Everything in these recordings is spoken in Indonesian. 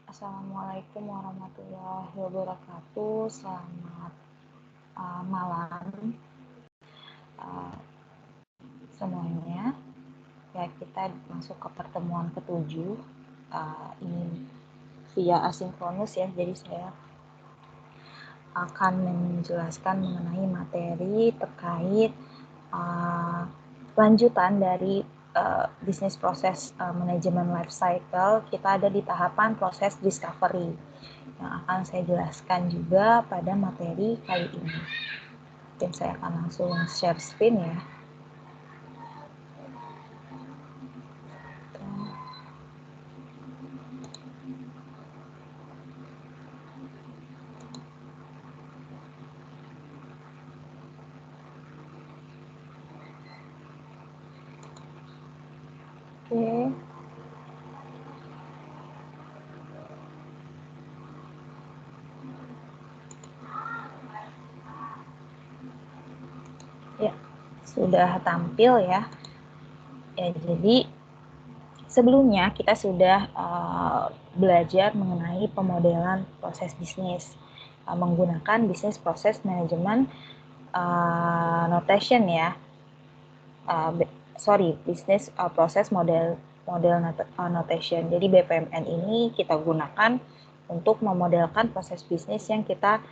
Assalamualaikum warahmatullahi wabarakatuh. Selamat malam semuanya. Ya, kita masuk ke pertemuan ke-7. Ini via asinkronus ya. Jadi saya akan menjelaskan mengenai materi terkait lanjutan dari bisnis proses manajemen life cycle. Kita ada di tahapan proses discovery yang akan saya jelaskan juga pada materi kali ini. Mungkin saya akan langsung share screen ya. Oke. Ya, sudah tampil ya. Ya, jadi sebelumnya kita sudah belajar mengenai pemodelan proses bisnis menggunakan bisnis proses manajemen notation ya. Bisnis proses model notation. Jadi BPMN ini kita gunakan untuk memodelkan proses bisnis yang kita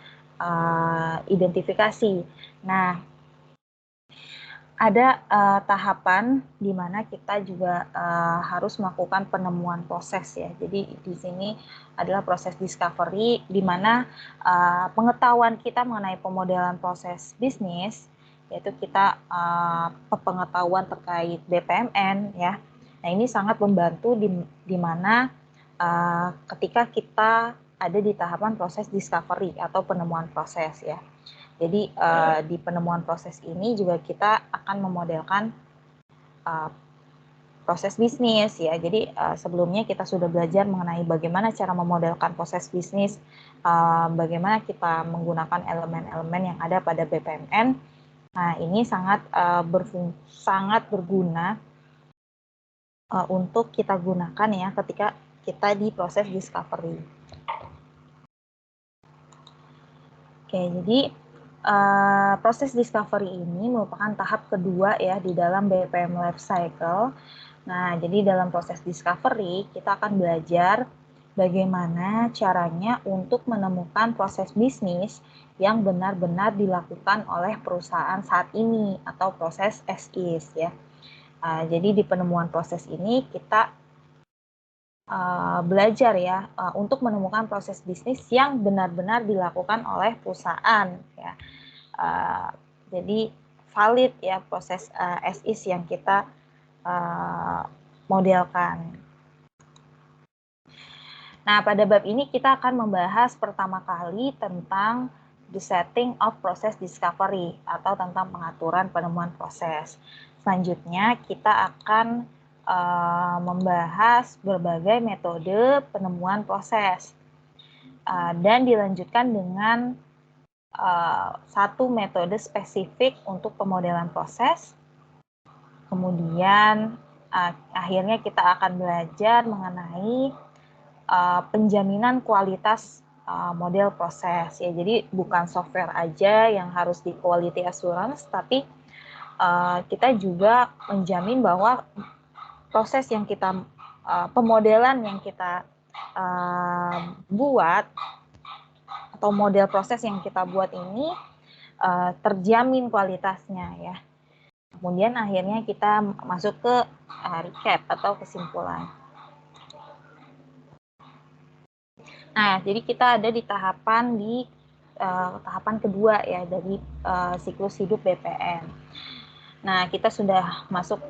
identifikasi. Nah, ada tahapan di mana kita juga harus melakukan penemuan proses ya. Jadi di sini adalah proses discovery di mana pengetahuan kita mengenai pemodelan proses bisnis, yaitu kita pengetahuan terkait BPMN ya. Nah, ini sangat membantu di mana ketika kita ada di tahapan proses discovery atau penemuan proses ya. Jadi di penemuan proses ini juga kita akan memodelkan proses bisnis ya. Jadi sebelumnya kita sudah belajar mengenai bagaimana cara memodelkan proses bisnis, bagaimana kita menggunakan elemen-elemen yang ada pada BPMN. Nah, ini sangat berguna untuk kita gunakan ya ketika kita di proses discovery. Oke, jadi proses discovery ini merupakan tahap kedua ya di dalam BPM Life Cycle. Nah, jadi dalam proses discovery kita akan belajar bagaimana caranya untuk menemukan proses bisnis yang benar-benar dilakukan oleh perusahaan saat ini atau proses as is ya. Jadi di penemuan proses ini kita belajar ya untuk menemukan proses bisnis yang benar-benar dilakukan oleh perusahaan ya. Jadi valid ya proses as is yang kita modelkan. Nah, pada bab ini kita akan membahas pertama kali tentang the setting of process discovery atau tentang pengaturan penemuan proses. Selanjutnya kita akan membahas berbagai metode penemuan proses dan dilanjutkan dengan satu metode spesifik untuk pemodelan proses. Kemudian akhirnya kita akan belajar mengenai penjaminan kualitas model proses ya. Jadi bukan software aja yang harus di quality assurance, tapi kita juga menjamin bahwa proses yang kita pemodelan yang kita buat atau model proses yang kita buat ini terjamin kualitasnya ya. Kemudian akhirnya kita masuk ke recap atau kesimpulan. Nah, jadi kita ada di tahapan kedua ya dari siklus hidup BPM. Nah, kita sudah masuk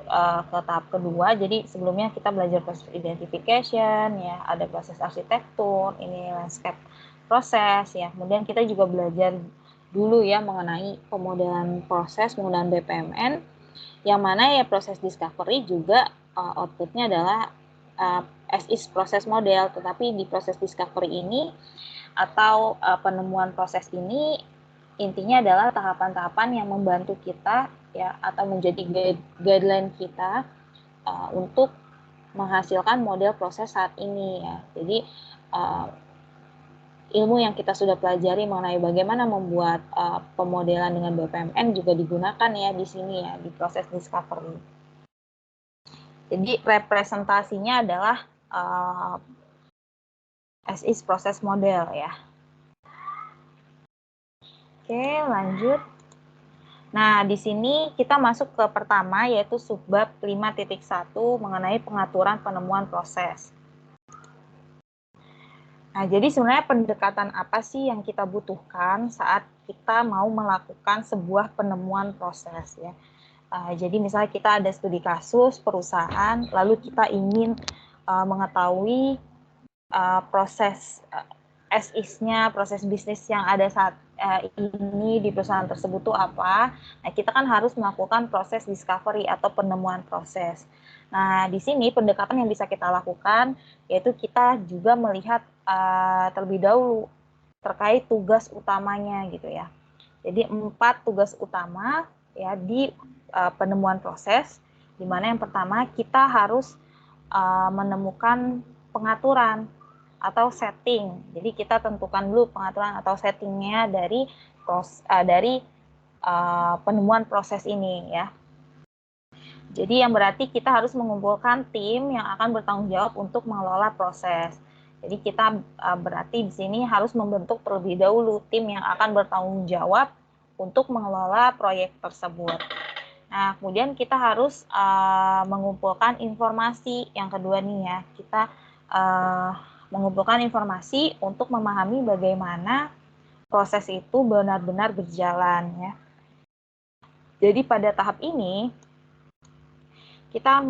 ke tahap kedua. Jadi sebelumnya kita belajar proses identification ya, ada proses arsitektur, ini landscape proses ya. Kemudian kita juga belajar dulu ya mengenai pemodelan proses menggunakan BPMN, yang mana ya proses discovery juga outputnya adalah as is proses model, tetapi di proses discovery ini atau penemuan proses ini intinya adalah tahapan-tahapan yang membantu kita ya atau menjadi guideline kita untuk menghasilkan model proses saat ini ya. Jadi ilmu yang kita sudah pelajari mengenai bagaimana membuat pemodelan dengan BPMN juga digunakan ya di sini ya, di proses discovery. Jadi representasinya adalah as is proses model ya. Oke, lanjut. Nah, di sini kita masuk ke pertama yaitu subbab 5.1 mengenai pengaturan penemuan proses. Nah, jadi sebenarnya pendekatan apa sih yang kita butuhkan saat kita mau melakukan sebuah penemuan proses ya. Jadi misalnya kita ada studi kasus perusahaan, lalu kita ingin mengetahui proses as is-nya, proses bisnis yang ada saat ini di perusahaan tersebut itu apa. Nah, kita kan harus melakukan proses discovery atau penemuan proses. Nah, di sini pendekatan yang bisa kita lakukan yaitu kita juga melihat terlebih dahulu terkait tugas utamanya gitu ya. Jadi 4 tugas utama ya di penemuan proses, di mana yang pertama kita harus menemukan pengaturan atau setting. Jadi kita tentukan dulu pengaturan atau settingnya dari penemuan proses ini ya. Jadi yang berarti kita harus mengumpulkan tim yang akan bertanggung jawab untuk mengelola proses. Jadi kita berarti di sini harus membentuk terlebih dahulu tim yang akan bertanggung jawab untuk mengelola proyek tersebut. Nah, kemudian kita harus mengumpulkan informasi. Yang kedua nih ya, kita mengumpulkan informasi untuk memahami bagaimana proses itu benar-benar berjalan ya. Jadi pada tahap ini kita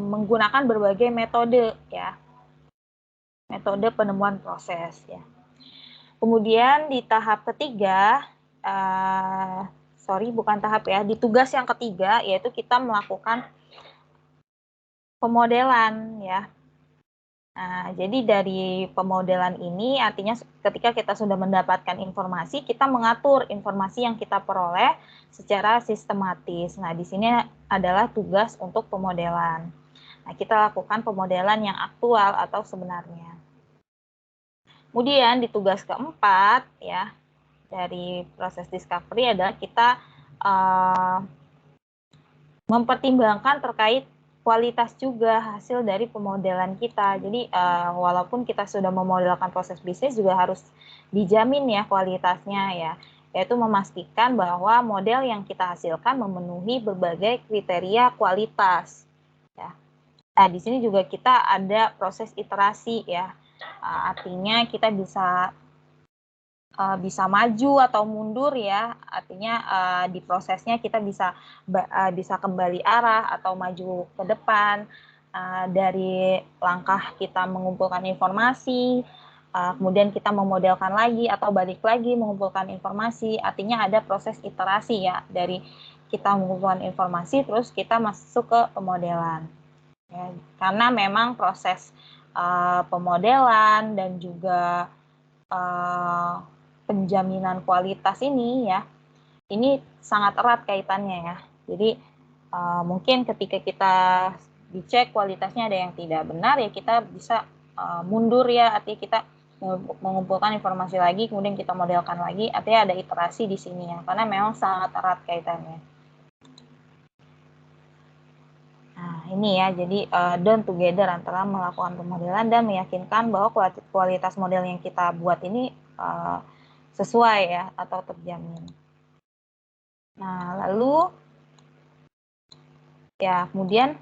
menggunakan berbagai metode ya, metode penemuan proses ya. Kemudian di tahap ketiga, bukan tahap ya, di tugas yang ketiga yaitu kita melakukan pemodelan ya. Nah, jadi dari pemodelan ini artinya ketika kita sudah mendapatkan informasi, kita mengatur informasi yang kita peroleh secara sistematis. Nah, di sini adalah tugas untuk pemodelan. Nah, kita lakukan pemodelan yang aktual atau sebenarnya. Kemudian di tugas keempat ya, dari proses discovery adalah kita mempertimbangkan terkait kualitas juga hasil dari pemodelan kita. Jadi walaupun kita sudah memodelkan proses bisnis juga harus dijamin ya kualitasnya ya, yaitu memastikan bahwa model yang kita hasilkan memenuhi berbagai kriteria kualitas. Ya. Nah, di sini juga kita ada proses iterasi ya, artinya kita bisa maju atau mundur ya, artinya di prosesnya kita bisa kembali arah atau maju ke depan dari langkah kita mengumpulkan informasi, kemudian kita memodelkan lagi atau balik lagi mengumpulkan informasi, artinya ada proses iterasi ya, dari kita mengumpulkan informasi terus kita masuk ke pemodelan ya, karena memang proses pemodelan dan juga penjaminan kualitas ini ya, ini sangat erat kaitannya ya. Jadi mungkin ketika kita dicek kualitasnya ada yang tidak benar ya, kita bisa mundur ya, artinya kita mengumpulkan informasi lagi, kemudian kita modelkan lagi, artinya ada iterasi di sini ya, karena memang sangat erat kaitannya. Nah, ini ya, jadi done together antara melakukan pemodelan dan meyakinkan bahwa kualitas model yang kita buat ini sesuai ya atau terjamin. Nah, lalu ya kemudian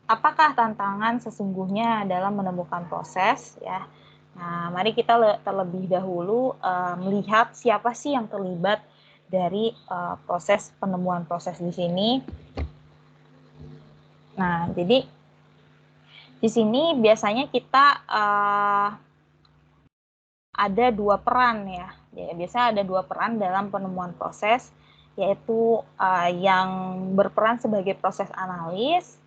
apakah tantangan sesungguhnya dalam menemukan proses ya? Nah, mari kita terlebih dahulu melihat siapa sih yang terlibat dari proses penemuan proses di sini. Nah, jadi di sini biasanya kita ada 2 peran ya. Biasanya ada 2 peran dalam penemuan proses, yaitu yang berperan sebagai proses analis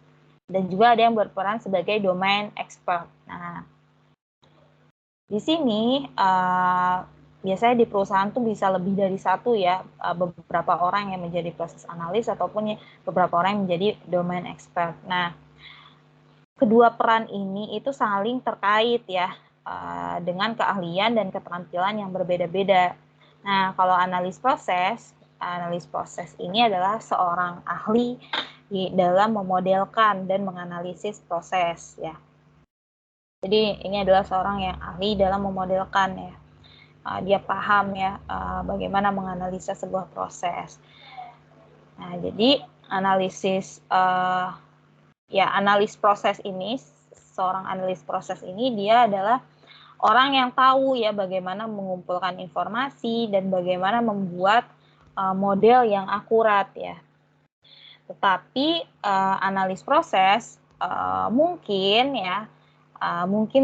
dan juga ada yang berperan sebagai domain expert. Nah, di sini biasanya di perusahaan tuh bisa lebih dari satu ya, beberapa orang yang menjadi proses analis ataupun beberapa orang yang menjadi domain expert. Nah, kedua peran ini itu saling terkait ya. dengan keahlian dan keterampilan yang berbeda-beda. Nah, kalau analis proses ini adalah seorang ahli di dalam memodelkan dan menganalisis proses ya. Jadi ini adalah seorang yang ahli dalam memodelkan ya. Dia paham ya bagaimana menganalisa sebuah proses. Nah, jadi analis proses ini, seorang analis proses ini dia adalah orang yang tahu ya bagaimana mengumpulkan informasi dan bagaimana membuat model yang akurat ya. Tetapi analis proses mungkin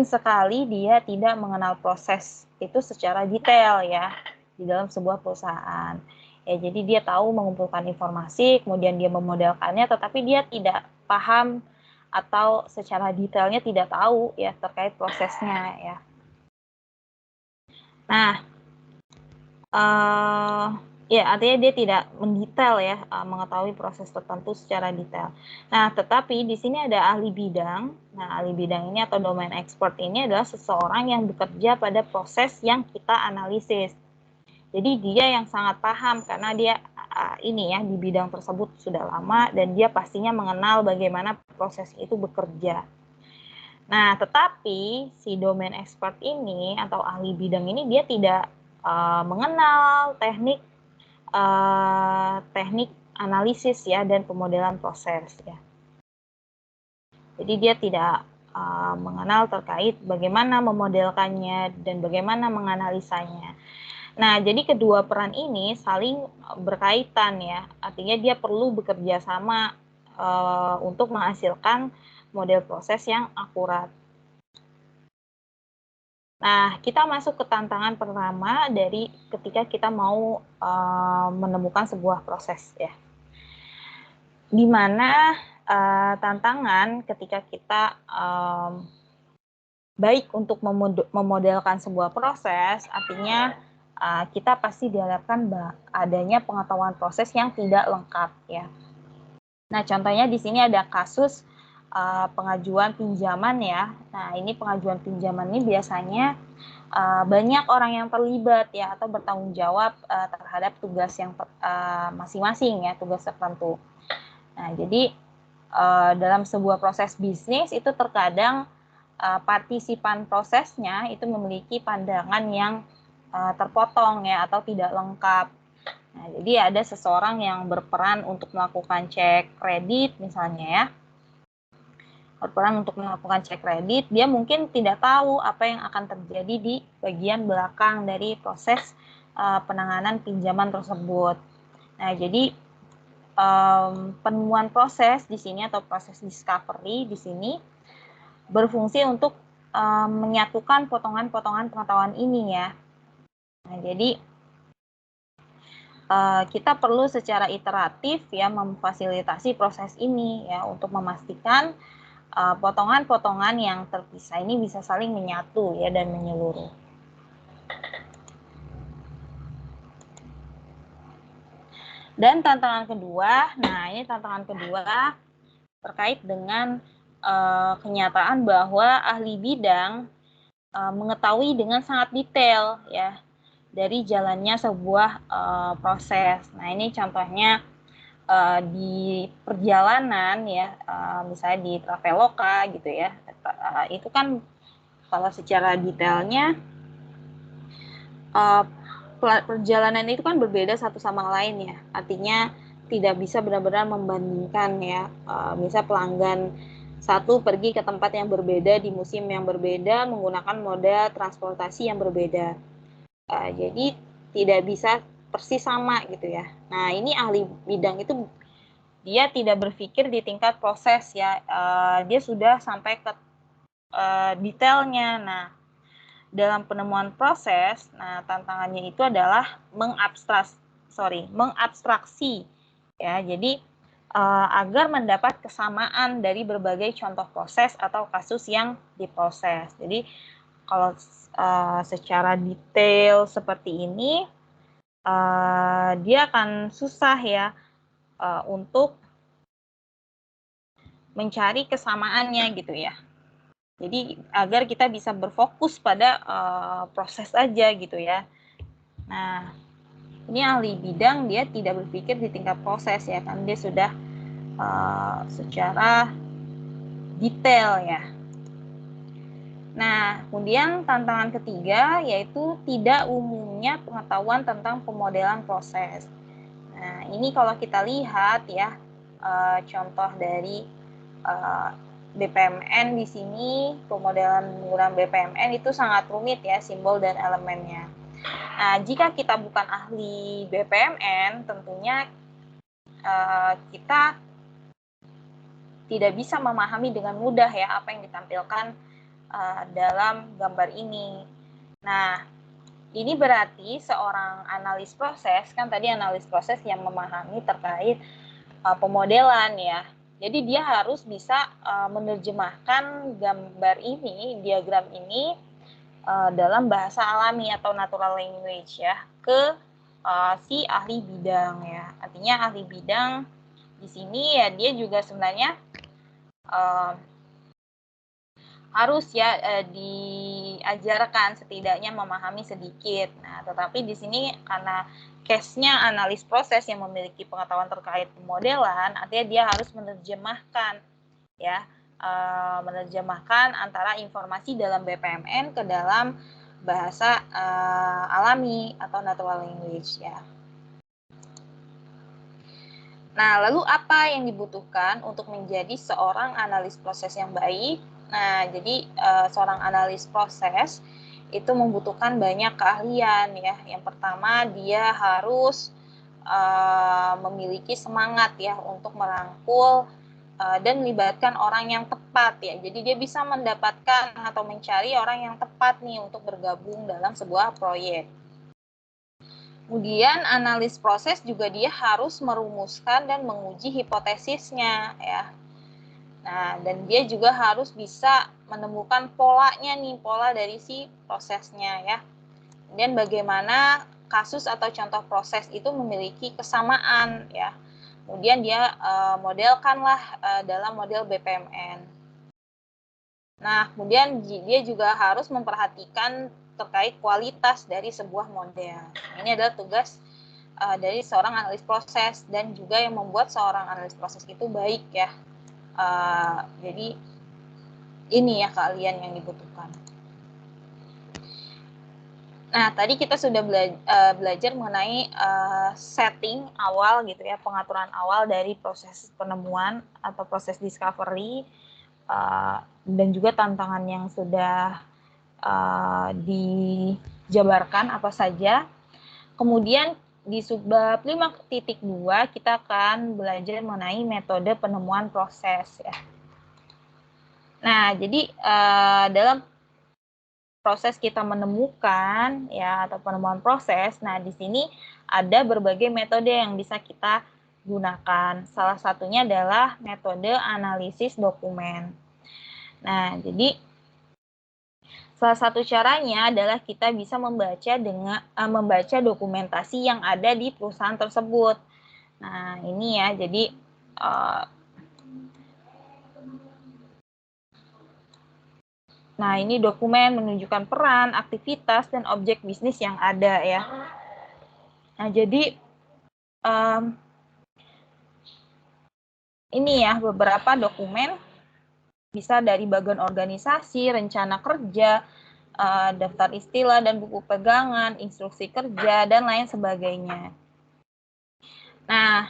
sekali dia tidak mengenal proses itu secara detail ya di dalam sebuah perusahaan. Ya, jadi dia tahu mengumpulkan informasi, kemudian dia memodelkannya, tetapi dia tidak paham atau secara detailnya tidak tahu ya terkait prosesnya ya. Nah, artinya dia tidak mendetail ya, mengetahui proses tertentu secara detail. Nah, tetapi di sini ada ahli bidang. Nah, ahli bidang ini atau domain expert ini adalah seseorang yang bekerja pada proses yang kita analisis. Jadi dia yang sangat paham karena dia di bidang tersebut sudah lama dan dia pastinya mengenal bagaimana proses itu bekerja. Nah, tetapi si domain expert ini atau ahli bidang ini dia tidak mengenal teknik analisis ya dan pemodelan proses ya. Jadi dia tidak mengenal terkait bagaimana memodelkannya dan bagaimana menganalisanya. Nah, jadi kedua peran ini saling berkaitan ya. Artinya dia perlu bekerja sama untuk menghasilkan model proses yang akurat. Nah, kita masuk ke tantangan pertama dari ketika kita mau menemukan sebuah proses ya. Di mana tantangan ketika kita baik untuk memodelkan sebuah proses, artinya kita pasti dihadapkan adanya pengetahuan proses yang tidak lengkap ya. Nah, contohnya di sini ada kasus pengajuan pinjaman ya. Nah, ini pengajuan pinjaman ini biasanya banyak orang yang terlibat ya atau bertanggung jawab terhadap tugas yang masing-masing ya, tugas tertentu. Nah, jadi dalam sebuah proses bisnis itu terkadang partisipan prosesnya itu memiliki pandangan yang terpotong ya atau tidak lengkap. Nah, jadi ada seseorang yang berperan untuk melakukan cek kredit misalnya ya. Berperan untuk melakukan cek kredit, dia mungkin tidak tahu apa yang akan terjadi di bagian belakang dari proses penanganan pinjaman tersebut. Nah, jadi penemuan proses di sini atau proses discovery di sini berfungsi untuk menyatukan potongan-potongan pengetahuan ini ya. Nah, jadi kita perlu secara iteratif ya memfasilitasi proses ini ya untuk memastikan potongan-potongan yang terpisah ini bisa saling menyatu ya dan menyeluruh. Dan tantangan kedua, nah ini tantangan kedua terkait dengan kenyataan bahwa ahli bidang mengetahui dengan sangat detail ya dari jalannya sebuah proses. Nah, ini contohnya di perjalanan ya, misalnya di Traveloka gitu ya. Itu kan kalau secara detailnya perjalanan itu kan berbeda satu sama lain ya. Artinya tidak bisa benar-benar membandingkan ya. Misal pelanggan satu pergi ke tempat yang berbeda di musim yang berbeda menggunakan moda transportasi yang berbeda. Jadi tidak bisa persis sama gitu ya. Nah, ini ahli bidang itu dia tidak berpikir di tingkat proses ya. Dia sudah sampai ke detailnya. Nah, dalam penemuan proses, nah tantangannya itu adalah mengabstraksi ya. Jadi agar mendapat kesamaan dari berbagai contoh proses atau kasus yang diproses. Jadi kalau secara detail seperti ini, dia akan susah ya untuk mencari kesamaannya gitu ya. Jadi agar kita bisa berfokus pada proses aja gitu ya. Nah, ini ahli bidang dia tidak berpikir di tingkat proses ya, kan dia sudah secara detail ya. Nah, kemudian tantangan ketiga yaitu tidak umumnya pengetahuan tentang pemodelan proses. Nah, ini kalau kita lihat ya, contoh dari BPMN di sini, pemodelan menggunakan BPMN itu sangat rumit ya, simbol dan elemennya. Nah, jika kita bukan ahli BPMN, tentunya kita tidak bisa memahami dengan mudah ya apa yang ditampilkan dalam gambar ini. Nah, ini berarti seorang analis proses, kan tadi analis proses yang memahami terkait pemodelan ya. Jadi dia harus bisa menerjemahkan gambar ini, diagram ini dalam bahasa alami atau natural language ya ke si ahli bidang ya. Artinya ahli bidang di sini ya dia juga sebenarnya harus ya diajarkan setidaknya memahami sedikit. Nah, tetapi di sini karena case-nya analis proses yang memiliki pengetahuan terkait pemodelan, artinya dia harus menerjemahkan ya, menerjemahkan antara informasi dalam BPMN ke dalam bahasa alami atau natural language ya. Nah, lalu apa yang dibutuhkan untuk menjadi seorang analis proses yang baik? Nah, jadi seorang analis proses itu membutuhkan banyak keahlian ya. Yang pertama dia harus memiliki semangat ya untuk merangkul dan melibatkan orang yang tepat ya. Jadi dia bisa mendapatkan atau mencari orang yang tepat nih untuk bergabung dalam sebuah proyek. Kemudian analis proses juga dia harus merumuskan dan menguji hipotesisnya ya. Nah, dan dia juga harus bisa menemukan polanya nih, pola dari si prosesnya ya. Dan bagaimana kasus atau contoh proses itu memiliki kesamaan ya. Kemudian dia modelkanlah dalam model BPMN. Nah, kemudian dia juga harus memperhatikan terkait kualitas dari sebuah model. Ini adalah tugas dari seorang analis proses dan juga yang membuat seorang analis proses itu baik ya. Jadi ini ya keahlian yang dibutuhkan. Nah, tadi kita sudah belajar mengenai setting awal gitu ya, pengaturan awal dari proses penemuan atau proses discovery dan juga tantangan yang sudah dijabarkan apa saja. Kemudian di subbab 5.2 kita akan belajar mengenai metode penemuan proses ya. Nah, jadi dalam proses kita menemukan ya atau penemuan proses, nah di sini ada berbagai metode yang bisa kita gunakan. Salah satunya adalah metode analisis dokumen. Nah, jadi salah satu caranya adalah kita bisa membaca dokumentasi yang ada di perusahaan tersebut. Nah, ini ya, jadi nah ini dokumen menunjukkan peran, aktivitas, dan objek bisnis yang ada ya. Nah, jadi ini ya beberapa dokumen bisa dari bagian organisasi, rencana kerja, daftar istilah dan buku pegangan, instruksi kerja, dan lain sebagainya. Nah,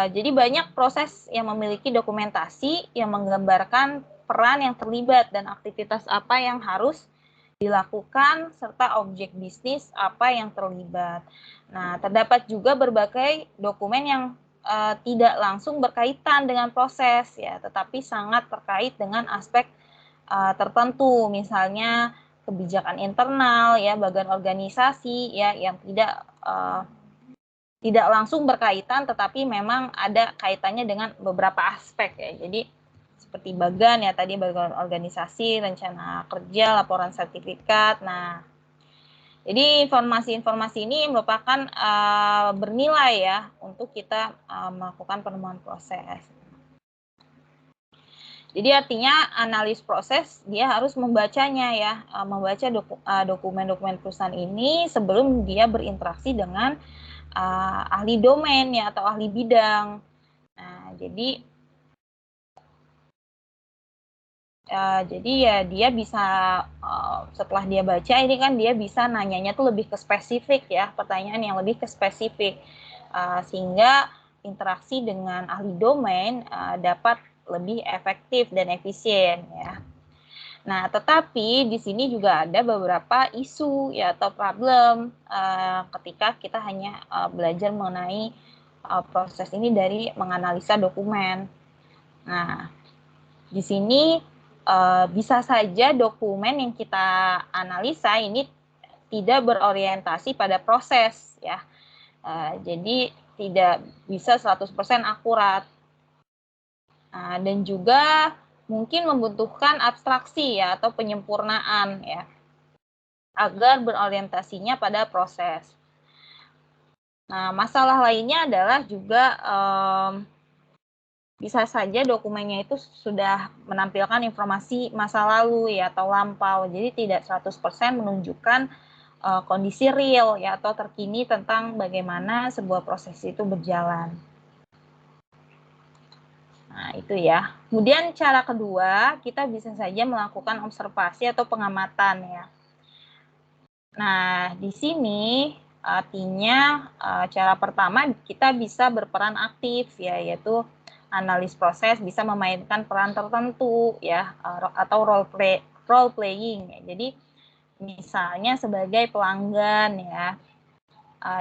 jadi banyak proses yang memiliki dokumentasi yang menggambarkan peran yang terlibat dan aktivitas apa yang harus dilakukan serta objek bisnis apa yang terlibat. Nah, terdapat juga berbagai dokumen yang tidak langsung berkaitan dengan proses ya, tetapi sangat terkait dengan aspek tertentu, misalnya kebijakan internal ya, bagian organisasi ya yang tidak langsung berkaitan, tetapi memang ada kaitannya dengan beberapa aspek ya. Jadi seperti bagan ya tadi, bagan organisasi, rencana kerja, laporan sertifikat. Nah, jadi informasi-informasi ini merupakan bernilai ya untuk kita melakukan penemuan proses. Jadi artinya analis proses dia harus membacanya ya, membaca dokumen-dokumen perusahaan ini sebelum dia berinteraksi dengan ahli domain ya atau ahli bidang. Nah, jadi ya dia bisa setelah dia baca ini kan dia bisa nanyanya tuh lebih ke spesifik ya, pertanyaan yang lebih ke spesifik sehingga interaksi dengan ahli domain dapat lebih efektif dan efisien ya. Nah, tetapi di sini juga ada beberapa isu ya atau problem ketika kita hanya belajar mengenai proses ini dari menganalisa dokumen. Nah, di sini bisa saja dokumen yang kita analisa ini tidak berorientasi pada proses ya. Jadi tidak bisa 100% akurat. Dan juga mungkin membutuhkan abstraksi ya atau penyempurnaan ya agar berorientasinya pada proses. Nah, masalah lainnya adalah juga bisa saja dokumennya itu sudah menampilkan informasi masa lalu ya atau lampau. Jadi tidak 100% menunjukkan kondisi real ya atau terkini tentang bagaimana sebuah proses itu berjalan. Nah, itu ya. Kemudian cara kedua, kita bisa saja melakukan observasi atau pengamatan ya. Nah, di sini artinya cara pertama kita bisa berperan aktif ya, yaitu analis proses bisa memainkan peran tertentu ya atau role playing ya. Jadi misalnya sebagai pelanggan ya.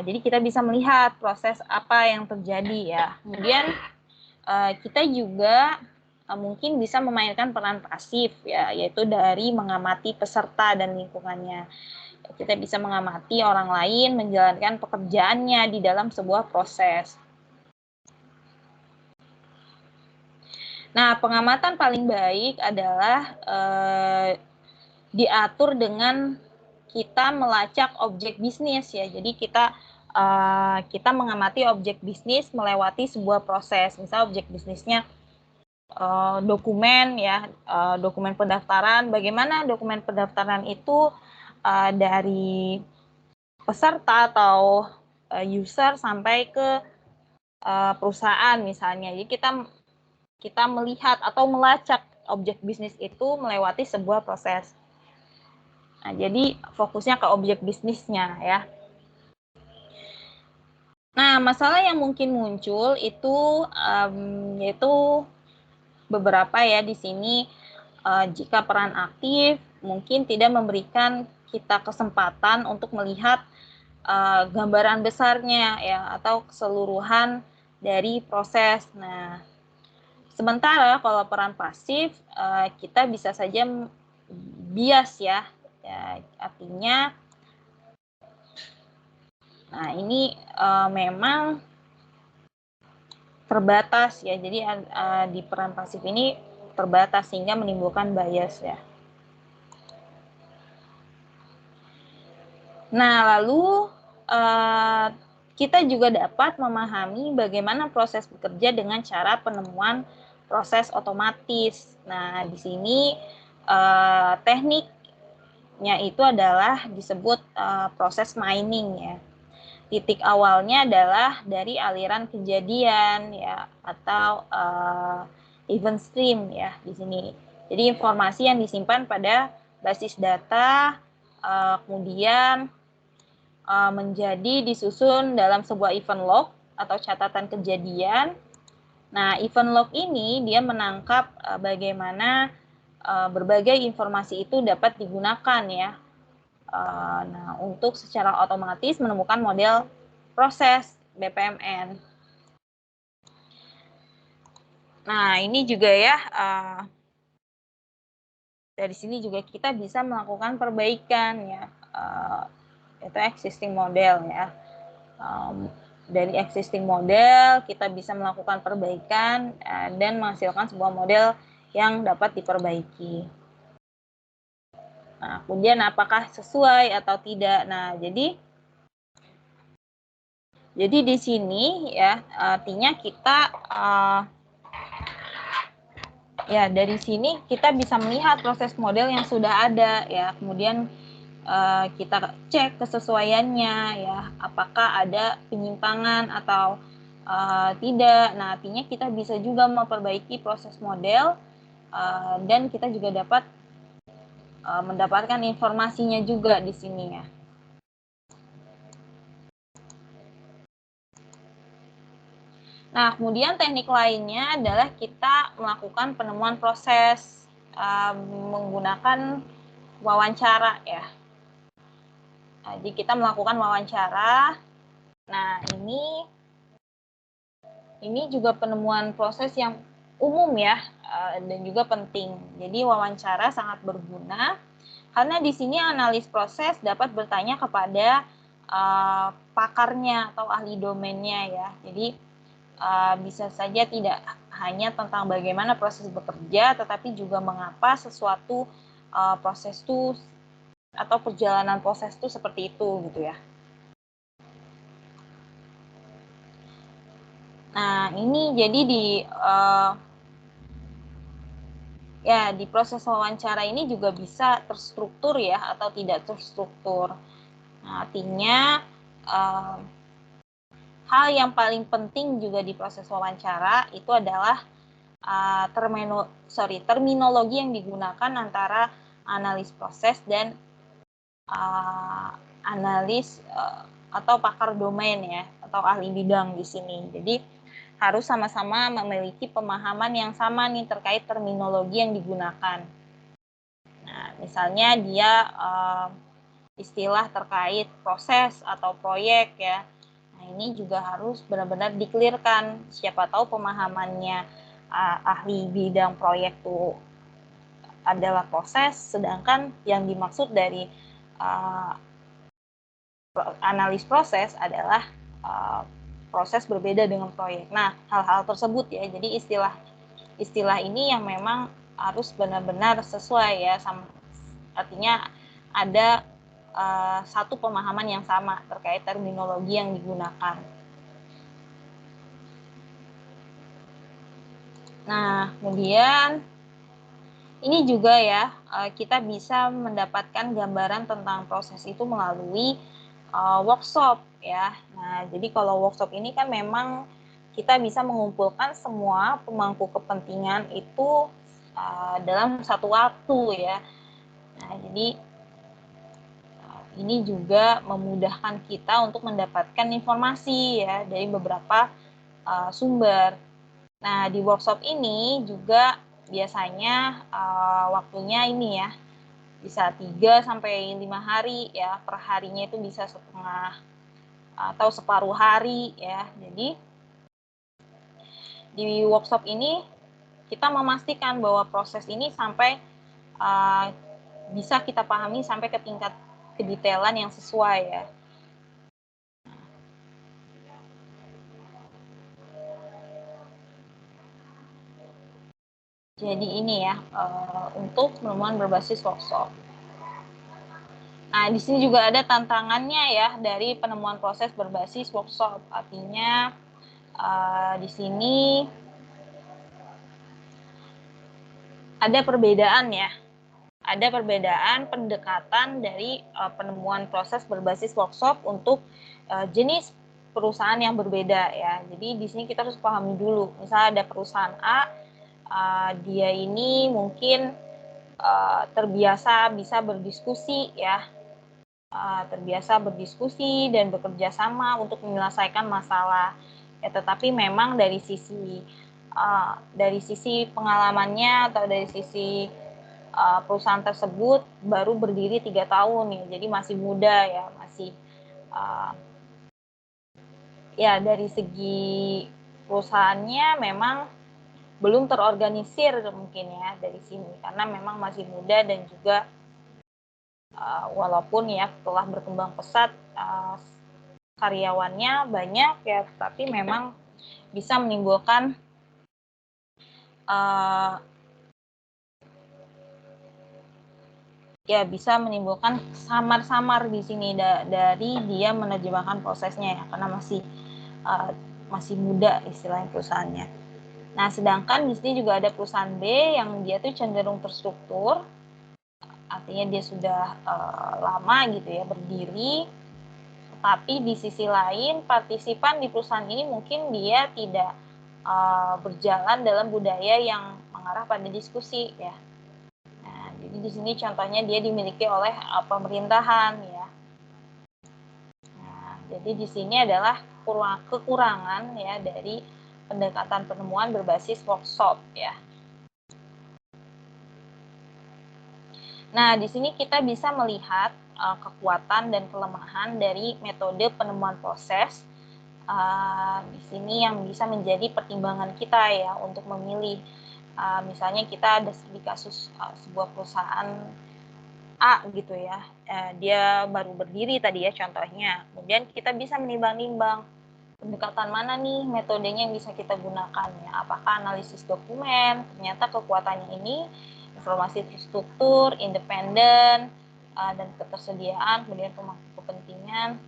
Jadi kita bisa melihat proses apa yang terjadi ya. Kemudian kita juga mungkin bisa memainkan peran pasif ya, yaitu dari mengamati peserta dan lingkungannya. Kita bisa mengamati orang lain menjalankan pekerjaannya di dalam sebuah proses. Nah, pengamatan paling baik adalah diatur dengan kita melacak objek bisnis ya. Jadi kita mengamati objek bisnis melewati sebuah proses. Misal objek bisnisnya dokumen ya, dokumen pendaftaran. Bagaimana dokumen pendaftaran itu dari peserta atau user sampai ke perusahaan misalnya. Jadi kita melihat atau melacak objek bisnis itu melewati sebuah proses. Nah, jadi fokusnya ke objek bisnisnya ya. Nah, masalah yang mungkin muncul itu yaitu beberapa ya di sini jika peran aktif mungkin tidak memberikan kita kesempatan untuk melihat gambaran besarnya ya atau keseluruhan dari proses. Nah, sementara kalau peran pasif kita bisa saja bias ya artinya nah ini memang terbatas ya, jadi di peran pasif ini terbatas sehingga menimbulkan bias ya. Nah, lalu kita juga dapat memahami bagaimana proses bekerja dengan cara penemuan proses otomatis. Nah, di sini tekniknya itu adalah disebut proses mining ya. Titik awalnya adalah dari aliran kejadian ya atau event stream ya di sini. Jadi informasi yang disimpan pada basis data kemudian menjadi disusun dalam sebuah event log atau catatan kejadian. Nah, event log ini dia menangkap bagaimana berbagai informasi itu dapat digunakan ya. Nah, untuk secara otomatis menemukan model proses BPMN. Nah, ini juga ya, dari sini juga kita bisa melakukan perbaikan ya, itu existing model ya. Dari existing model kita bisa melakukan perbaikan dan menghasilkan sebuah model yang dapat diperbaiki. Nah, kemudian apakah sesuai atau tidak? Nah, jadi di sini ya artinya kita ya dari sini kita bisa melihat proses model yang sudah ada ya, kemudian kita cek kesesuaiannya ya, apakah ada penyimpangan atau tidak. Nah, artinya kita bisa juga memperbaiki proses model dan kita juga dapat mendapatkan informasinya juga di sini ya. Nah, kemudian teknik lainnya adalah kita melakukan penemuan proses menggunakan wawancara ya. Jadi kita melakukan wawancara. Nah, ini juga penemuan proses yang umum ya dan juga penting. Jadi wawancara sangat berguna karena di sini analis proses dapat bertanya kepada pakarnya atau ahli domainnya ya. Jadi bisa saja tidak hanya tentang bagaimana proses bekerja, tetapi juga mengapa sesuatu proses itu atau perjalanan proses itu seperti itu gitu ya. Nah, ini jadi di proses wawancara ini juga bisa terstruktur ya atau tidak terstruktur. Nah, artinya hal yang paling penting juga di proses wawancara itu adalah terminologi yang digunakan antara analis proses dan analis atau pakar domain ya, atau ahli bidang di sini. Jadi harus sama-sama memiliki pemahaman yang sama nih terkait terminologi yang digunakan. Nah, misalnya dia istilah terkait proses atau proyek ya. Nah, ini juga harus benar-benar di-clear-kan. Siapa tahu pemahamannya ahli bidang proyek itu adalah proses, sedangkan yang dimaksud dari analis proses adalah proses berbeda dengan proyek. Nah, hal-hal tersebut ya, jadi istilah ini yang memang harus benar-benar sesuai ya, artinya ada satu pemahaman yang sama terkait terminologi yang digunakan. Nah, kemudian ini juga ya, kita bisa mendapatkan gambaran tentang proses itu melalui workshop ya. Nah, jadi kalau workshop ini kan memang kita bisa mengumpulkan semua pemangku kepentingan itu dalam satu waktu ya. Nah, jadi ini juga memudahkan kita untuk mendapatkan informasi ya dari beberapa sumber. Nah, di workshop ini juga biasanya waktunya ini ya, bisa 3 sampai 5 hari ya, per harinya itu bisa setengah atau separuh hari ya. Jadi di workshop ini kita memastikan bahwa proses ini sampai bisa kita pahami sampai ke tingkat kedetailan yang sesuai ya. Jadi ini ya, untuk penemuan berbasis workshop. Nah, di sini juga ada tantangannya ya dari penemuan proses berbasis workshop. Artinya di sini ada perbedaan ya. Ada perbedaan pendekatan dari penemuan proses berbasis workshop untuk jenis perusahaan yang berbeda ya. Jadi di sini kita harus pahami dulu. Misalnya ada perusahaan A, dia ini mungkin terbiasa bisa berdiskusi ya, terbiasa berdiskusi dan bekerja sama untuk menyelesaikan masalah. Ya, tetapi memang dari sisi pengalamannya atau dari sisi perusahaan tersebut baru berdiri 3 tahun ya, jadi masih muda ya, masih ya dari segi perusahaannya memang belum terorganisir mungkin ya dari sini, karena memang masih muda dan juga walaupun ya telah berkembang pesat karyawannya banyak ya, tapi memang bisa menimbulkan bisa menimbulkan samar-samar di sini dari dia menerjemahkan prosesnya ya, karena masih muda istilahnya perusahaannya. Nah, sedangkan di sini juga ada perusahaan B yang dia tuh cenderung terstruktur, artinya dia sudah lama gitu ya berdiri, tapi di sisi lain partisipan di perusahaan ini mungkin dia tidak berjalan dalam budaya yang mengarah pada diskusi ya. Nah, jadi di sini contohnya dia dimiliki oleh pemerintahan ya. Nah, jadi di sini adalah kekurangan ya dari pendekatan penemuan berbasis workshop ya. Nah, di sini kita bisa melihat kekuatan dan kelemahan dari metode penemuan proses. Di sini yang bisa menjadi pertimbangan kita ya untuk memilih. Misalnya kita ada di kasus sebuah perusahaan A gitu ya, dia baru berdiri tadi ya contohnya. Kemudian kita bisa menimbang-nimbang pendekatan mana nih metodenya yang bisa kita gunakan ya. Apakah analisis dokumen, ternyata kekuatannya ini informasi terstruktur, independen, dan ketersediaan, kemudian pemangku kepentingan.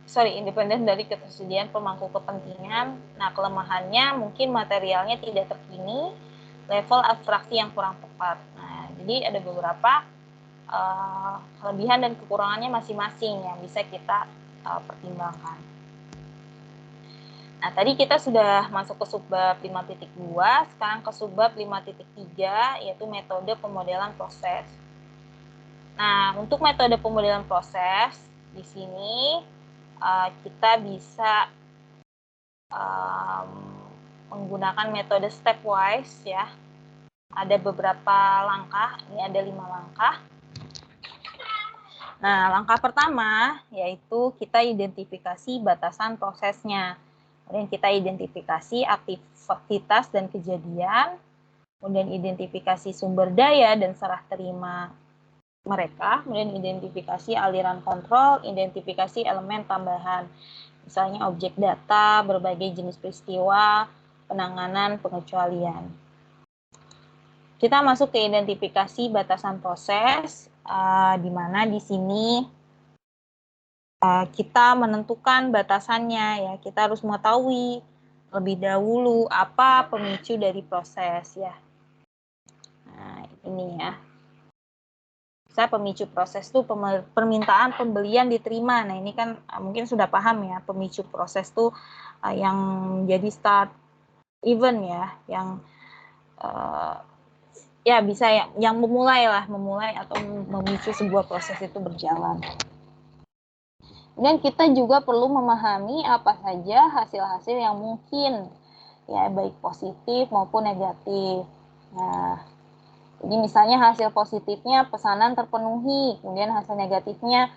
Independen dari ketersediaan pemangku kepentingan. Nah, kelemahannya mungkin materialnya tidak terkini, level abstraksi yang kurang tepat. Nah, jadi ada beberapa kelebihan dan kekurangannya masing-masing yang bisa kita pertimbangkan. Nah, tadi kita sudah masuk ke subbab 5.2, sekarang ke subbab 5.3, yaitu metode pemodelan proses. Nah, untuk metode pemodelan proses, di sini kita bisa menggunakan metode stepwise ya. Ada beberapa langkah, ini ada 5 langkah. Nah, langkah pertama yaitu kita identifikasi batasan prosesnya. Kemudian kita identifikasi aktivitas dan kejadian, kemudian identifikasi sumber daya dan serah terima mereka, kemudian identifikasi aliran kontrol, identifikasi elemen tambahan, misalnya objek data, berbagai jenis peristiwa, penanganan, pengecualian. Kita masuk ke identifikasi batasan proses, di mana di sini kita menentukan batasannya ya. Kita harus mengetahui lebih dahulu apa pemicu dari proses ya. Nah, ini ya. Saya pemicu proses itu permintaan pembelian diterima. Nah, ini kan mungkin sudah paham ya, pemicu proses itu yang jadi start event ya, yang ya bisa yang memulai atau memicu sebuah proses itu berjalan. Dan kita juga perlu memahami apa saja hasil-hasil yang mungkin, ya baik positif maupun negatif. Nah, jadi misalnya hasil positifnya pesanan terpenuhi, kemudian hasil negatifnya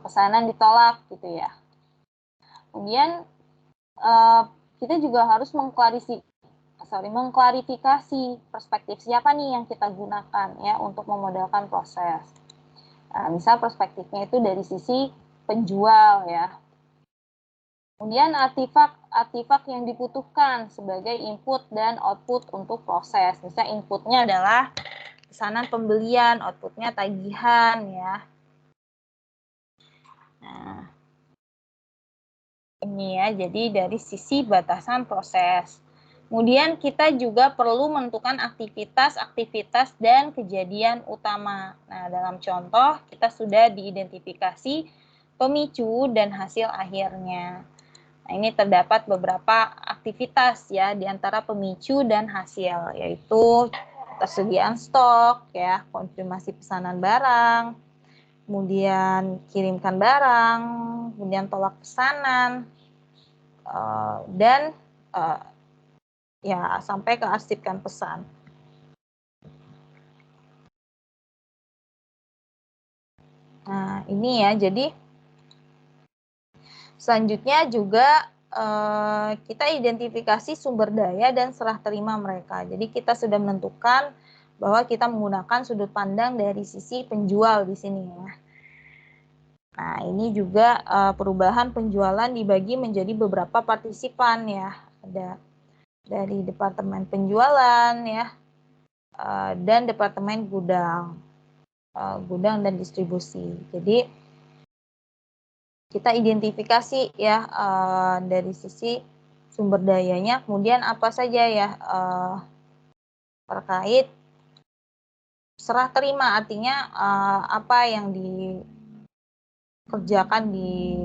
pesanan ditolak gitu ya. Kemudian kita juga harus mengklarifikasi perspektif siapa nih yang kita gunakan ya untuk memodelkan proses. Nah, misal perspektifnya itu dari sisi penjual ya. Kemudian artefak yang dibutuhkan sebagai input dan output untuk proses. Misalnya inputnya adalah pesanan pembelian, outputnya tagihan ya. Nah, ini ya, jadi dari sisi batasan proses. Kemudian kita juga perlu menentukan aktivitas dan kejadian utama. Nah, dalam contoh kita sudah diidentifikasi pemicu dan hasil akhirnya. Nah, ini terdapat beberapa aktivitas ya di antara pemicu dan hasil, yaitu tersediaan stok ya, konfirmasi pesanan barang, kemudian kirimkan barang, kemudian tolak pesanan, dan ya sampai ke arsipkan pesan. Nah, ini ya, jadi selanjutnya juga kita identifikasi sumber daya dan serah terima mereka. Jadi kita sudah menentukan bahwa kita menggunakan sudut pandang dari sisi penjual di sini ya. Nah, ini juga perubahan penjualan dibagi menjadi beberapa partisipan ya. Ada dari departemen penjualan ya, dan departemen gudang dan distribusi. Jadi kita identifikasi ya dari sisi sumber dayanya, kemudian apa saja ya terkait serah terima, artinya apa yang dikerjakan di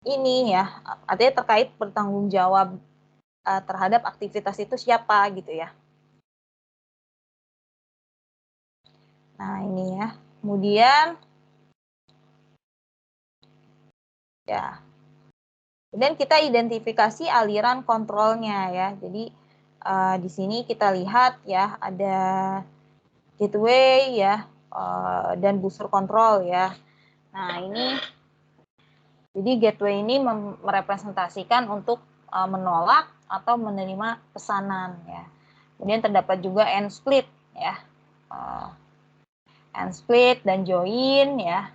ini ya, artinya terkait bertanggung jawab terhadap aktivitas itu siapa gitu ya. Nah ini ya, kemudian ya, kemudian kita identifikasi aliran kontrolnya ya. Jadi di sini kita lihat ya ada gateway ya dan booster control ya. Nah ini, jadi gateway ini merepresentasikan untuk menolak atau menerima pesanan ya. Kemudian terdapat juga end split ya, end split dan join ya.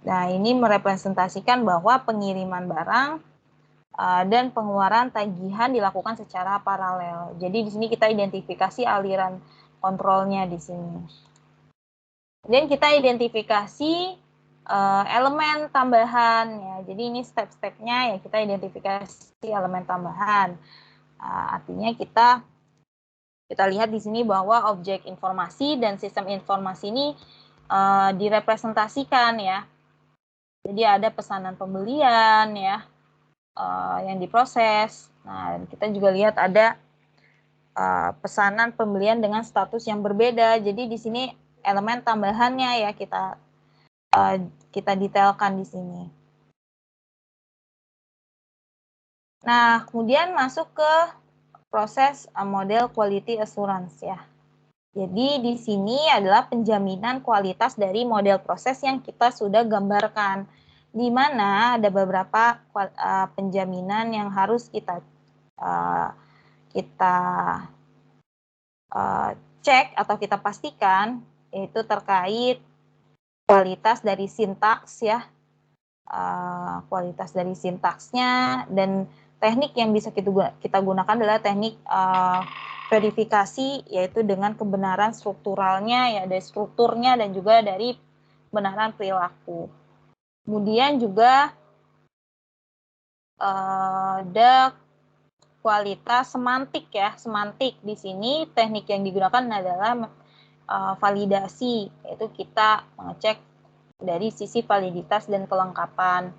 Nah ini merepresentasikan bahwa pengiriman barang dan pengeluaran tagihan dilakukan secara paralel. Jadi di sini kita identifikasi aliran kontrolnya di sini. Dan kita identifikasi elemen tambahan ya. Jadi ini step-stepnya ya, kita identifikasi elemen tambahan. Artinya kita lihat di sini bahwa objek informasi dan sistem informasi ini direpresentasikan ya. Jadi ada pesanan pembelian ya yang diproses. Nah, kita juga lihat ada pesanan pembelian dengan status yang berbeda. Jadi di sini elemen tambahannya ya kita detailkan di sini. Nah, kemudian masuk ke proses model quality assurance ya. Jadi di sini adalah penjaminan kualitas dari model proses yang kita sudah gambarkan, di mana ada beberapa penjaminan yang harus kita cek atau kita pastikan, yaitu terkait kualitas dari sintaks ya, kualitas dari sintaksnya, dan teknik yang bisa kita gunakan adalah teknik verifikasi, yaitu dengan kebenaran strukturalnya ya, dari strukturnya dan juga dari kebenaran perilaku. Kemudian juga ada kualitas semantik ya, semantik. Di sini teknik yang digunakan adalah validasi, yaitu kita mengecek dari sisi validitas dan kelengkapan.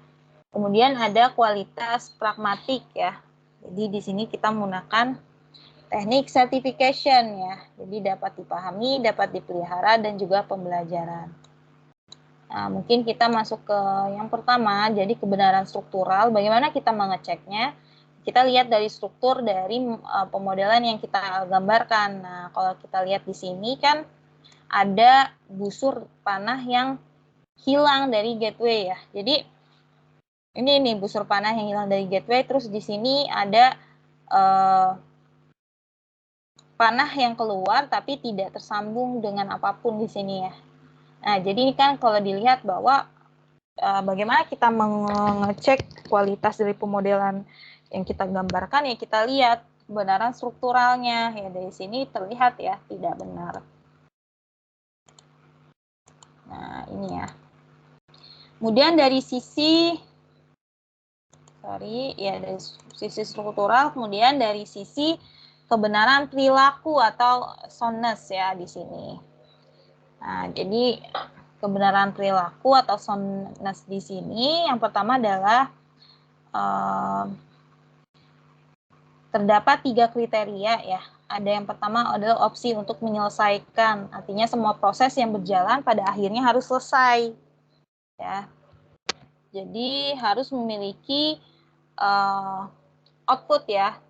Kemudian ada kualitas pragmatik ya. Jadi di sini kita menggunakan teknik certification ya. Jadi dapat dipahami, dapat dipelihara, dan juga pembelajaran. Nah, mungkin kita masuk ke yang pertama, jadi kebenaran struktural. Bagaimana kita mengeceknya? Kita lihat dari struktur dari pemodelan yang kita gambarkan. Nah, kalau kita lihat di sini kan ada busur panah yang hilang dari gateway ya. Jadi ini nih busur panah yang hilang dari gateway. Terus di sini ada panah yang keluar tapi tidak tersambung dengan apapun di sini ya. Nah, jadi ini kan kalau dilihat bahwa bagaimana kita mengecek kualitas dari pemodelan yang kita gambarkan ya, kita lihat kebenaran strukturalnya ya, dari sini terlihat ya tidak benar. Nah, ini ya. Kemudian dari sisi dari sisi struktural, kemudian dari sisi kebenaran perilaku atau soundness ya di sini. Nah, jadi kebenaran perilaku atau soundness di sini yang pertama adalah terdapat 3 kriteria ya. Ada yang pertama adalah opsi untuk menyelesaikan, artinya semua proses yang berjalan pada akhirnya harus selesai ya. Jadi harus memiliki output ya.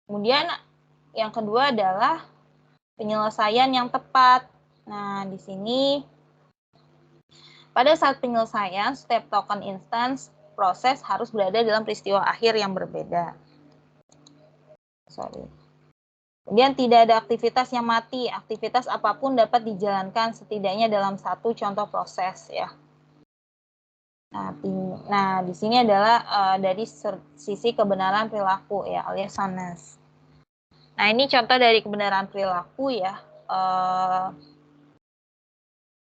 Kemudian yang kedua adalah penyelesaian yang tepat. Nah, di sini pada saat penyelesaian, setiap token instance proses harus berada dalam peristiwa akhir yang berbeda. Kemudian tidak ada aktivitas yang mati. Aktivitas apapun dapat dijalankan setidaknya dalam satu contoh proses ya. Nah, di sini adalah dari sisi kebenaran perilaku ya, alias soundness. Nah, ini contoh dari kebenaran perilaku ya.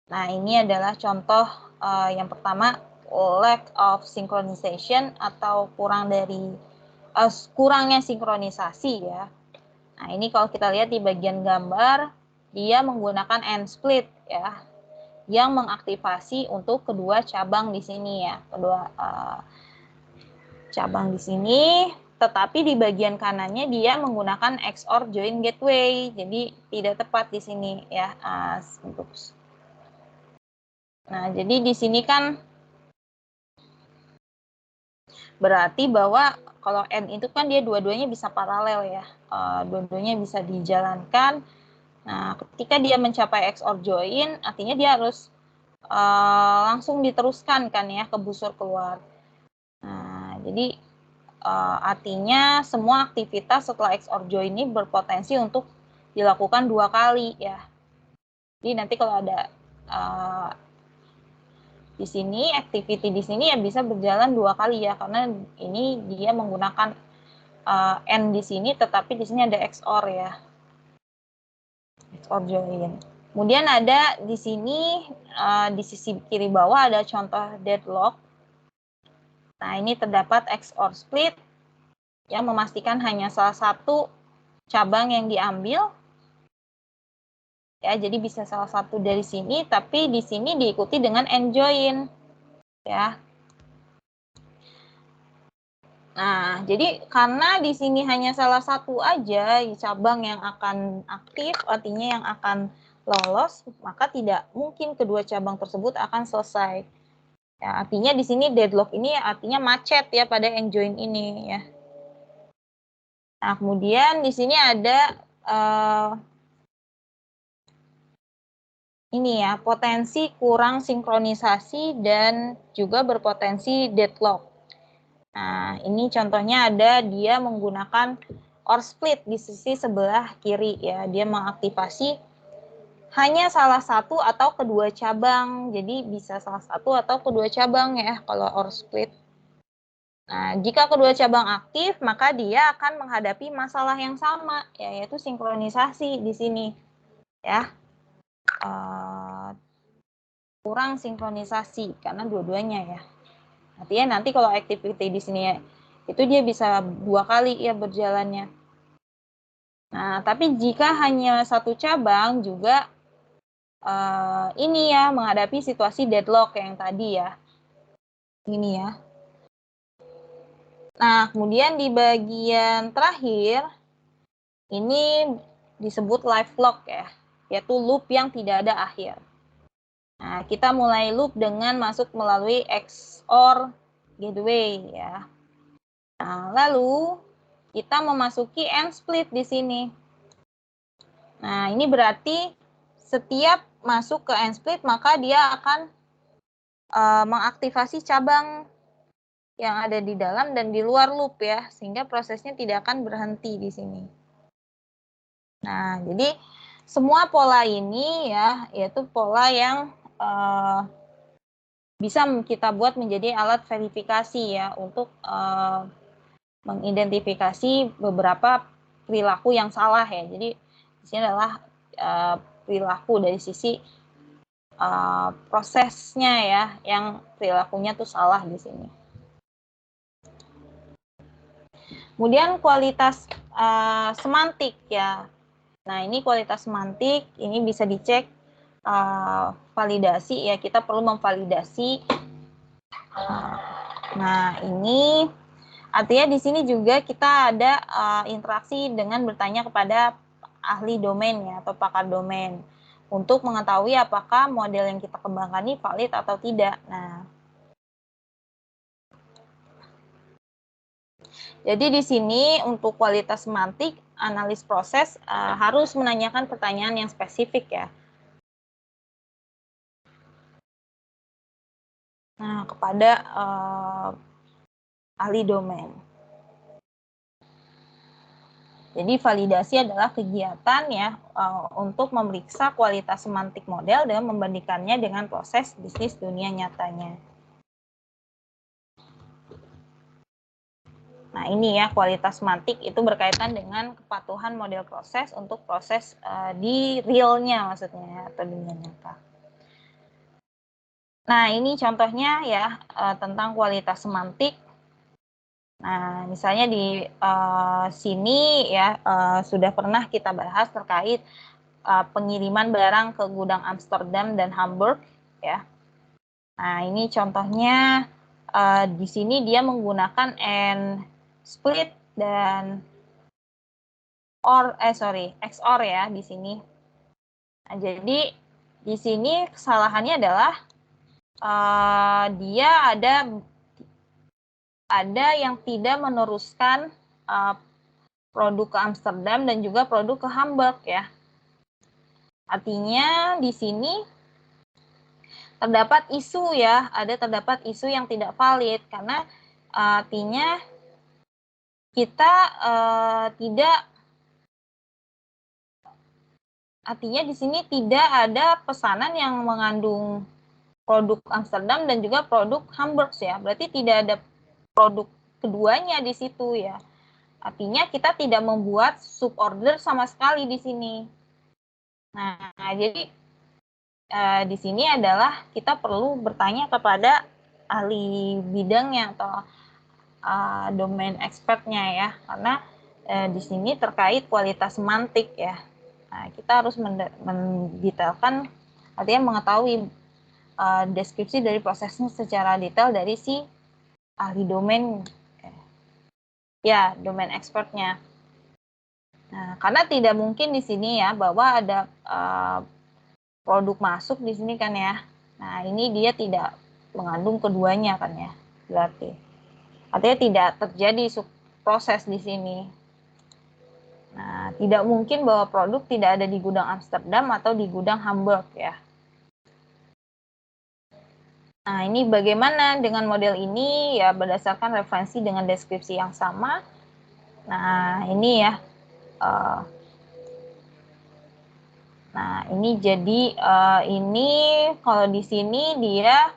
Nah, ini adalah contoh yang pertama lack of synchronization atau kurangnya sinkronisasi ya. Nah, ini kalau kita lihat di bagian gambar, dia menggunakan end split ya, yang mengaktifasi untuk kedua cabang di sini ya, kedua cabang di sini. Tetapi di bagian kanannya dia menggunakan XOR join gateway, jadi tidak tepat di sini ya. Nah, jadi di sini kan berarti bahwa kalau N itu kan dia dua-duanya bisa paralel ya, dua-duanya bisa dijalankan. Nah, ketika dia mencapai XOR join, artinya dia harus langsung diteruskan kan ya ke busur keluar. Nah, jadi artinya semua aktivitas setelah XOR join ini berpotensi untuk dilakukan 2 kali ya. Jadi nanti kalau ada di sini activity di sini ya bisa berjalan 2 kali ya, karena ini dia menggunakan N di sini, tetapi di sini ada XOR ya, XOR join. Kemudian ada di sini di sisi kiri bawah ada contoh deadlock. Nah, ini terdapat XOR split yang memastikan hanya salah satu cabang yang diambil. Ya, jadi bisa salah satu dari sini, tapi di sini diikuti dengan end join. Ya. Nah, jadi karena di sini hanya salah satu aja cabang yang akan aktif, artinya yang akan lolos, maka tidak mungkin kedua cabang tersebut akan selesai. Ya, artinya di sini deadlock ini artinya macet ya pada end join ini ya. Nah, kemudian di sini ada ini ya, potensi kurang sinkronisasi dan juga berpotensi deadlock. Nah, ini contohnya ada dia menggunakan OR split di sisi sebelah kiri ya. Dia mengaktifasi hanya salah satu atau kedua cabang. Jadi bisa salah satu atau kedua cabang ya kalau OR split. Nah, jika kedua cabang aktif, maka dia akan menghadapi masalah yang sama, yaitu sinkronisasi di sini. Ya, kurang sinkronisasi karena dua-duanya ya. Artinya nanti kalau activity di sini ya, itu dia bisa 2 kali ya berjalannya. Nah, tapi jika hanya satu cabang juga ini ya menghadapi situasi deadlock yang tadi ya. Ini ya. Nah, kemudian di bagian terakhir ini disebut live lock ya, yaitu loop yang tidak ada akhir. Nah, kita mulai loop dengan masuk melalui XOR gateway ya. Nah, lalu kita memasuki end split di sini. Nah, ini berarti setiap masuk ke end split maka dia akan mengaktifasi cabang yang ada di dalam dan di luar loop ya, sehingga prosesnya tidak akan berhenti di sini. Nah, jadi semua pola ini ya, yaitu pola yang bisa kita buat menjadi alat verifikasi ya untuk mengidentifikasi beberapa perilaku yang salah ya. Jadi di sini adalah perilaku dari sisi prosesnya ya, yang perilakunya tuh salah di sini. Kemudian kualitas semantik ya. Nah, ini kualitas semantik, ini bisa dicek validasi ya, kita perlu memvalidasi. Nah, ini artinya di sini juga kita ada interaksi dengan bertanya kepada ahli domain ya, atau pakar domain untuk mengetahui apakah model yang kita kembangkan ini valid atau tidak. Nah, jadi di sini untuk kualitas semantik, analis proses harus menanyakan pertanyaan yang spesifik ya. Nah, kepada ahli domain. Jadi validasi adalah kegiatan ya untuk memeriksa kualitas semantik model dan membandingkannya dengan proses bisnis dunia nyatanya. Nah, ini ya kualitas semantik itu berkaitan dengan kepatuhan model proses untuk proses di realnya maksudnya atau dunia nyata. Nah, ini contohnya ya tentang kualitas semantik. Nah, misalnya di sini ya sudah pernah kita bahas terkait pengiriman barang ke gudang Amsterdam dan Hamburg ya. Nah, ini contohnya di sini dia menggunakan and split dan XOR ya di sini. Nah, jadi di sini kesalahannya adalah dia ada yang tidak meneruskan produk ke Amsterdam dan juga produk ke Hamburg ya. Artinya di sini terdapat isu ya, terdapat isu yang tidak valid karena artinya kita artinya di sini tidak ada pesanan yang mengandung produk Amsterdam dan juga produk Hamburg ya. Berarti tidak ada produk keduanya di situ ya. Artinya kita tidak membuat suborder sama sekali di sini. Nah, jadi di sini adalah kita perlu bertanya kepada ahli bidangnya atau domain expertnya ya, karena di sini terkait kualitas semantik ya. Nah, kita harus mendetailkan, artinya mengetahui deskripsi dari prosesnya secara detail dari si ahli domain ya, domain expertnya. Nah, karena tidak mungkin di sini ya bahwa ada produk masuk di sini kan ya. Nah, ini dia tidak mengandung keduanya kan ya. Berarti artinya tidak terjadi proses di sini. Nah, tidak mungkin bahwa produk tidak ada di gudang Amsterdam atau di gudang Hamburg ya. Nah, ini bagaimana dengan model ini ya berdasarkan referensi dengan deskripsi yang sama. Nah, ini ya. Nah, ini jadi ini kalau di sini dia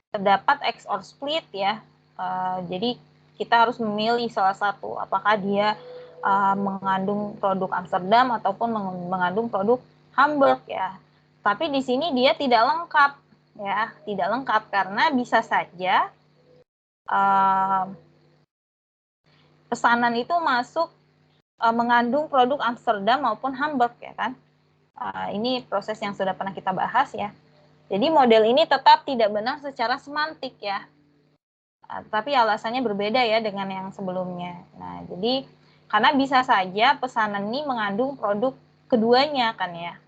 terdapat XOR split ya. Jadi kita harus memilih salah satu, apakah dia mengandung produk Amsterdam ataupun mengandung produk Hamburg ya. Tapi di sini dia tidak lengkap ya, tidak lengkap karena bisa saja pesanan itu masuk mengandung produk Amsterdam maupun Hamburg ya kan. Ini proses yang sudah pernah kita bahas ya. Jadi model ini tetap tidak benar secara semantik ya. Tapi alasannya berbeda ya dengan yang sebelumnya. Nah, jadi karena bisa saja pesanan ini mengandung produk keduanya kan ya.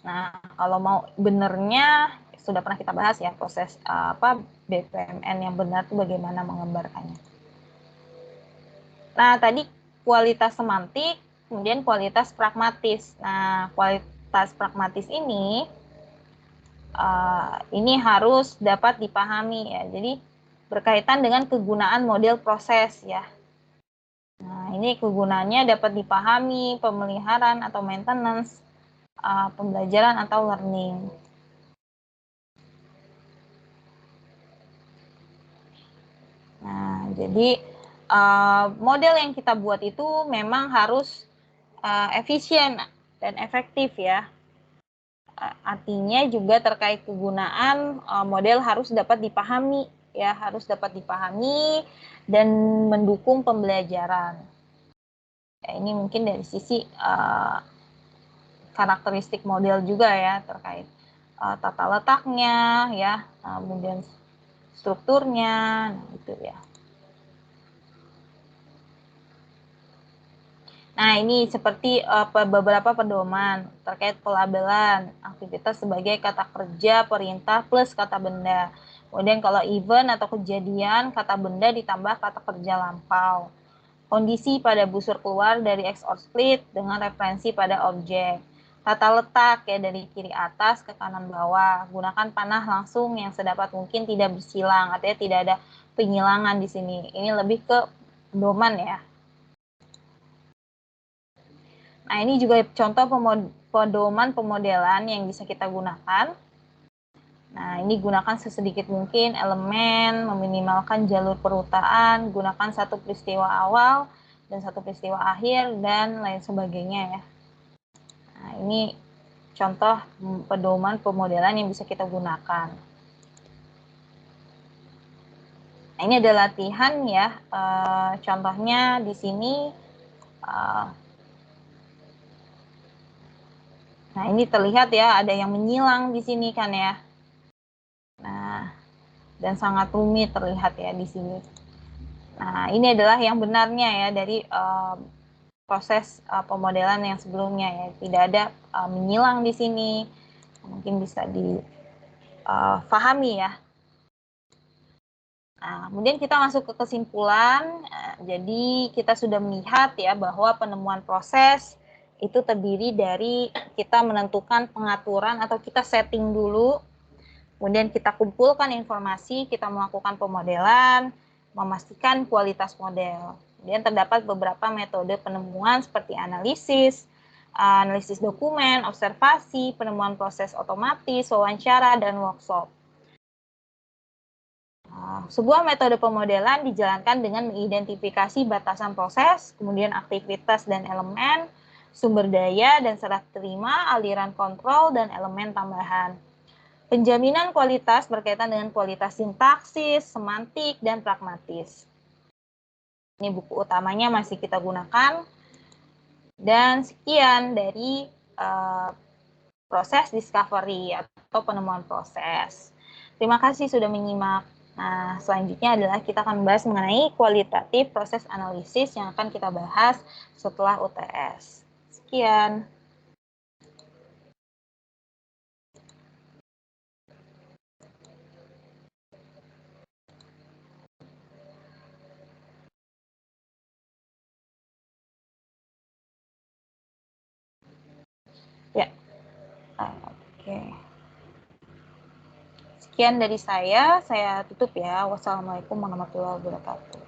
Nah, kalau mau benernya sudah pernah kita bahas ya proses BPMN yang benar itu bagaimana menggambarkannya. Nah, tadi kualitas semantik, kemudian kualitas pragmatis. Nah, kualitas pragmatis ini harus dapat dipahami ya. Jadi berkaitan dengan kegunaan model proses ya. Nah, ini kegunaannya dapat dipahami pemeliharaan atau maintenance, pembelajaran atau learning. Nah, jadi model yang kita buat itu memang harus efisien dan efektif ya. Artinya juga terkait kegunaan model harus dapat dipahami ya, harus dapat dipahami dan mendukung pembelajaran. Ya, ini mungkin dari sisi karakteristik model juga ya terkait tata letaknya ya, kemudian strukturnya, gitu ya. Nah, ini seperti beberapa pedoman terkait pelabelan aktivitas sebagai kata kerja, perintah, plus kata benda. Kemudian kalau event atau kejadian, kata benda ditambah kata kerja lampau. Kondisi pada busur keluar dari XOR split dengan referensi pada objek. Tata letak ya dari kiri atas ke kanan bawah. Gunakan panah langsung yang sedapat mungkin tidak bersilang, artinya tidak ada penyilangan di sini. Ini lebih ke pedoman ya. Nah, ini juga contoh pedoman pemodelan yang bisa kita gunakan. Nah, ini gunakan sesedikit mungkin elemen, meminimalkan jalur perutaan, gunakan satu peristiwa awal dan satu peristiwa akhir, dan lain sebagainya ya. Nah, ini contoh pedoman pemodelan yang bisa kita gunakan. Nah, ini ada latihan ya, contohnya di sini. Nah, ini terlihat ya, ada yang menyilang di sini kan ya. Nah, dan sangat rumit terlihat ya di sini. Nah, ini adalah yang benarnya ya dari proses pemodelan yang sebelumnya ya. Tidak ada menyilang di sini. Mungkin bisa difahami ya. Nah, kemudian kita masuk ke kesimpulan. Jadi kita sudah melihat ya bahwa penemuan proses itu terdiri dari kita menentukan pengaturan atau kita setting dulu, kemudian kita kumpulkan informasi, kita melakukan pemodelan, memastikan kualitas model. Kemudian terdapat beberapa metode penemuan seperti analisis, analisis dokumen, observasi, penemuan proses otomatis, wawancara, dan workshop. Sebuah metode pemodelan dijalankan dengan mengidentifikasi batasan proses, kemudian aktivitas dan elemen, sumber daya dan serah terima, aliran kontrol, dan elemen tambahan. Penjaminan kualitas berkaitan dengan kualitas sintaksis, semantik, dan pragmatis. Ini buku utamanya masih kita gunakan. Dan sekian dari proses discovery atau penemuan proses. Terima kasih sudah menyimak. Nah, selanjutnya adalah kita akan membahas mengenai kualitatif proses analisis yang akan kita bahas setelah UTS. Sekian. Ya, oke. Sekian dari saya tutup ya. Wassalamualaikum warahmatullahi wabarakatuh.